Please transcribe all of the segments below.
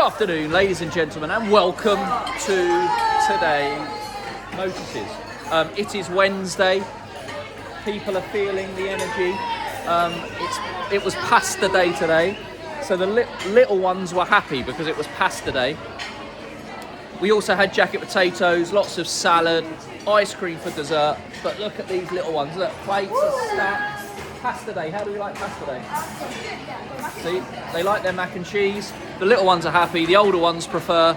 afternoon, ladies and gentlemen, and welcome to today's notices. It is Wednesday. People are feeling the energy. It was pasta day today, so the little ones were happy because it was pasta day. We also had jacket potatoes, lots of salad, ice cream for dessert. But look at these little ones. Look, plates are stacked. Pasta day. How do we like pasta day? See, they like their mac and cheese. The little ones are happy. The older ones prefer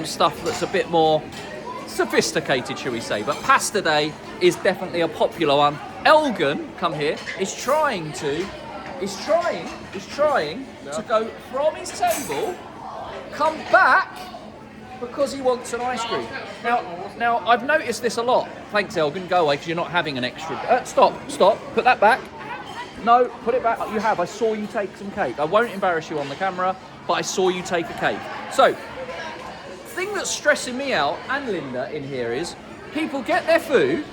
stuff that's a bit more sophisticated, shall we say. But pasta day is definitely a popular one. Elgin, come here, is trying to go from his table, come back, because he wants an ice cream. Now I've noticed this a lot. Thanks, Elgin. Go away, because you're not having an extra. Stop. Put that back. No, put it back. You have. I saw you take some cake. I won't embarrass you on the camera, but I saw you take a cake. So, thing that's stressing me out, and Linda in here, is people get their food,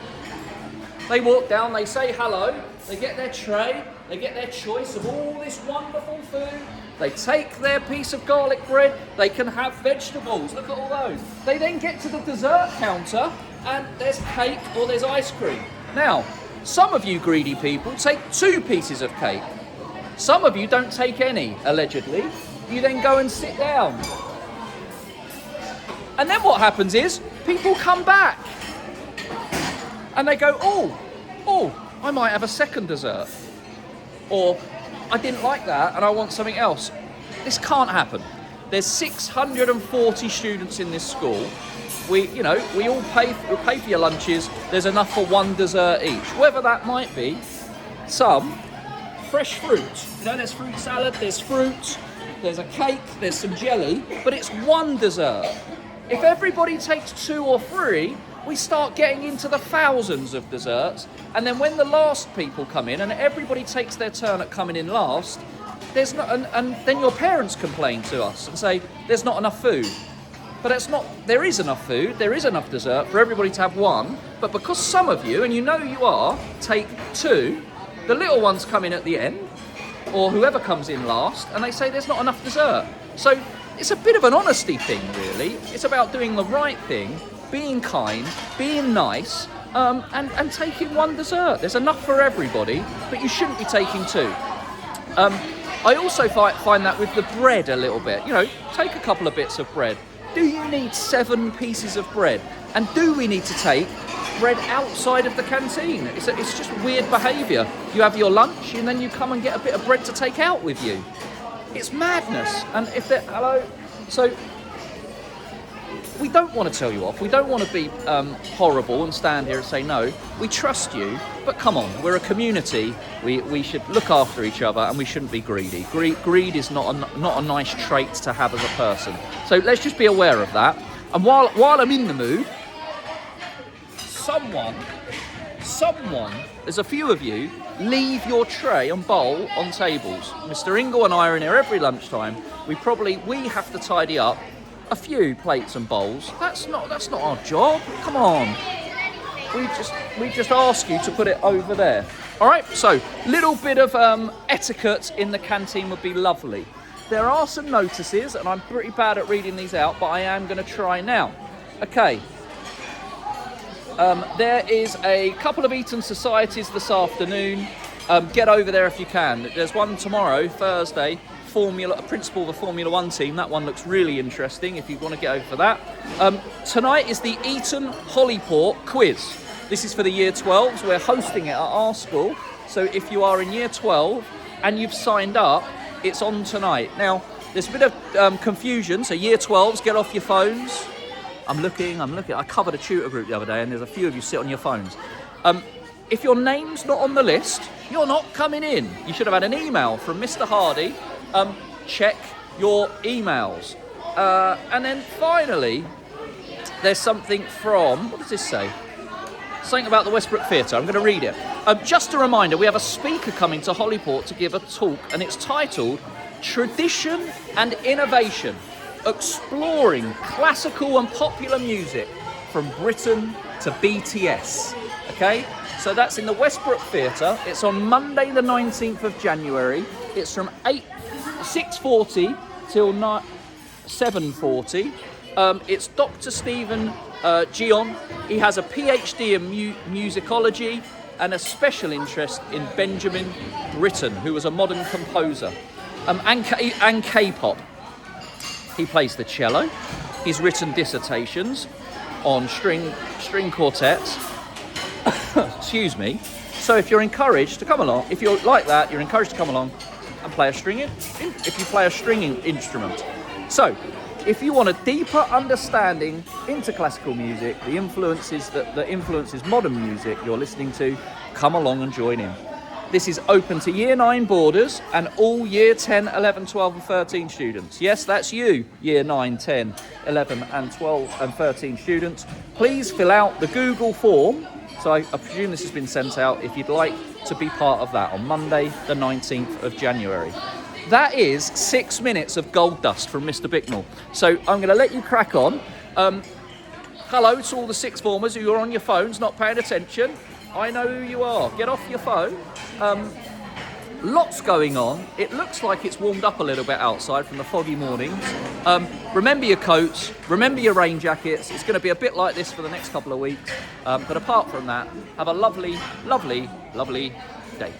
they walk down, they say hello, they get their tray, they get their choice of all this wonderful food, they take their piece of garlic bread, they can have vegetables, look at all those. They then get to the dessert counter, and there's cake or there's ice cream. Now, some of you greedy people take 2 pieces of cake. Some of you don't take any, allegedly. You then go and sit down. And then what happens is, people come back. And they go, oh, I might have a second dessert. Or, I didn't like that and I want something else. This can't happen. There's 640 students in this school. We all pay for your lunches. There's enough for 1 dessert each. Whether that might be some fresh fruit. There's fruit salad, there's fruit, there's a cake, there's some jelly, but it's 1 dessert. If everybody takes 2 or 3, we start getting into the thousands of desserts. And then when the last people come in and everybody takes their turn at coming in last, there's not, and then your parents complain to us and say, there's not enough food. But that's not, there is enough food, there is enough dessert for everybody to have 1, but because some of you, and you know you are, take 2, the little ones come in at the end, or whoever comes in last, and they say there's not enough dessert. So it's a bit of an honesty thing, really. It's about doing the right thing, being kind, being nice, and taking 1 dessert. There's enough for everybody, but you shouldn't be taking 2. I also find that with the bread a little bit. Take a couple of bits of bread. Do you need 7 pieces of bread? And do we need to take bread outside of the canteen? It's just weird behaviour. You have your lunch and then you come and get a bit of bread to take out with you. It's madness. And if they're, hello? So, we don't want to tell you off. We don't want to be horrible and stand here and say no. We trust you, but come on, we're a community. We should look after each other and we shouldn't be greedy. Greed is not a nice trait to have as a person. So let's just be aware of that. And while I'm in the mood, someone, there's a few of you, leave your tray and bowl on tables. Mr. Ingle and I are in here every lunchtime. We have to tidy up a few plates and bowls. That's not our job. Come on. We just ask you to put it over there. All right. So, little bit of etiquette in the canteen would be lovely. There are some notices, and I'm pretty bad at reading these out, but I am going to try now. Okay. There is a couple of Eton societies this afternoon. Get over there if you can. There's one tomorrow, Thursday. A principal of the Formula 1 team. That one looks really interesting if you want to get over for that. Tonight is the Eton Hollyport quiz. This is for the Year 12s. We're hosting it at our school. So if you are in Year 12 and you've signed up, it's on tonight. Now, there's a bit of confusion. So Year 12s, get off your phones. I'm looking. I covered a tutor group the other day and there's a few of you sit on your phones. If your name's not on the list, you're not coming in. You should have had an email from Mr. Hardy. Check your emails. And then finally, there's something from, what does this say? Something about the Westbrook Theatre. I'm going to read it. Just a reminder, we have a speaker coming to Hollyport to give a talk, and it's titled Tradition and Innovation, Exploring Classical and Popular Music from Britain to BTS. Okay? So that's in the Westbrook Theatre. It's on Monday the 19th of January. It's from 6:40 till 9. 7:40. It's Dr. Stephen Gion. He has a PhD in musicology and a special interest in Benjamin Britten, who was a modern composer, and K-pop. He plays the cello. He's written dissertations on string quartets. Excuse me. So if you're encouraged to come along, if you're like that, you're encouraged to come along and play a stringing instrument. So if you want a deeper understanding into classical music, the influences that influences modern music you're listening to, come along and join in. This is open to Year 9 boarders and all Year 10, 11, 12 and 13 students. Yes, that's you, Year 9, 10, 11 and 12 and 13 students. Please fill out the Google form. So I presume this has been sent out if you'd like to be part of that on Monday, the 19th of January. That is 6 minutes of gold dust from Mr. Bicknell. So I'm going to let you crack on. Hello to all the sixth formers who are on your phones not paying attention. I know who you are. Get off your phone. Lots going on. It looks like it's warmed up a little bit outside from the foggy mornings. Remember your coats. Remember your rain jackets. It's going to be a bit like this for the next couple of weeks. But apart from that, have a lovely, lovely, lovely day.